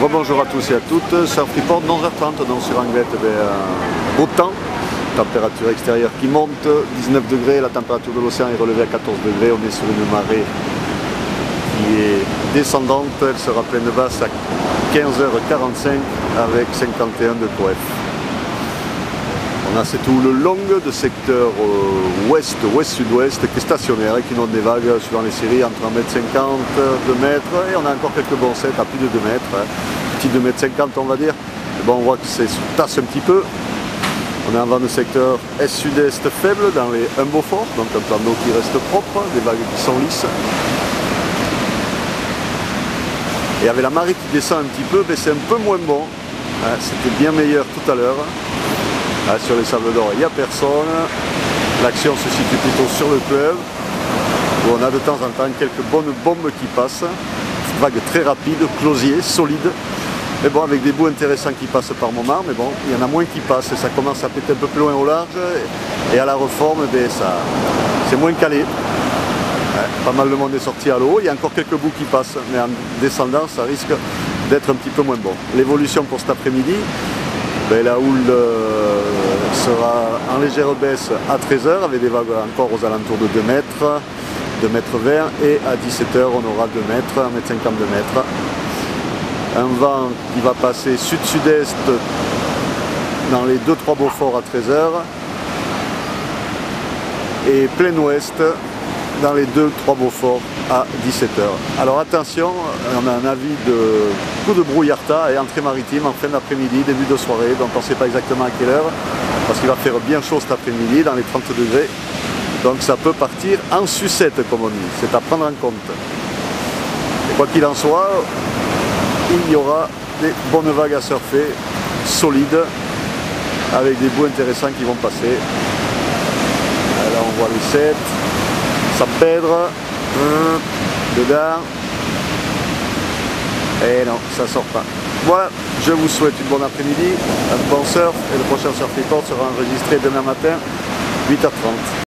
Rebonjour à tous et à toutes, Surf Report 11h30, donc sur Anglette, beau temps, température extérieure qui monte, 19 degrés, la température de l'océan est relevée à 14 degrés, on est sur une marée qui est descendante, elle sera pleine basse à 15h45 avec 51 de coef. On a c'est tout le long de secteur ouest, ouest-sud-ouest qui est stationnaire et qui donne des vagues suivant les séries entre 1,50 m, 2 mètres et on a encore quelques bons sets à plus de 2 mètres, petit 2,50 m on va dire. Et bon, on voit que c'est tasse un petit peu. On est en vent de secteur est-sud-est faible dans les un Beaufort, donc un plan d'eau qui reste propre, des vagues qui sont lisses. Et avec la marée qui descend un petit peu, c'est un peu moins bon. C'était bien meilleur tout à l'heure. Sur les Sables d'Or, il n'y a personne. L'action se situe plutôt sur le fleuve, où on a de temps en temps quelques bonnes bombes qui passent. Vagues très rapides, closiers, solides. Mais bon, avec des bouts intéressants qui passent par moment, mais bon, il y en a moins qui passent et ça commence à péter un peu plus loin au large. Et à la reforme, c'est moins calé. Pas mal de monde est sorti à l'eau, il y a encore quelques bouts qui passent, mais en descendant, ça risque d'être un petit peu moins bon. L'évolution pour cet après-midi, la houle sera en légère baisse à 13h avec des vagues encore aux alentours de 2 mètres, 2 mètres 20 et à 17h on aura 2 mètres, 1,50 m, 2 mètres. Un vent qui va passer sud-sud-est dans les 2-3 Beaufort à 13h et plein ouest dans les 2-3 Beaufort à 17h. Alors attention, on a un avis de coup de brouillarda et entrée maritime en fin d'après-midi, début de soirée, donc on ne sait pas exactement à quelle heure, parce qu'il va faire bien chaud cet après-midi, dans les 30 degrés, donc ça peut partir en sucette comme on dit, c'est à prendre en compte. Et quoi qu'il en soit, il y aura des bonnes vagues à surfer, solides, avec des bouts intéressants qui vont passer. Là on voit les 7. San Pedro, dedans, et non, ça sort pas. Voilà, je vous souhaite une bonne après-midi, un bon surf, et le prochain Surf Report sera enregistré demain matin, 8h30.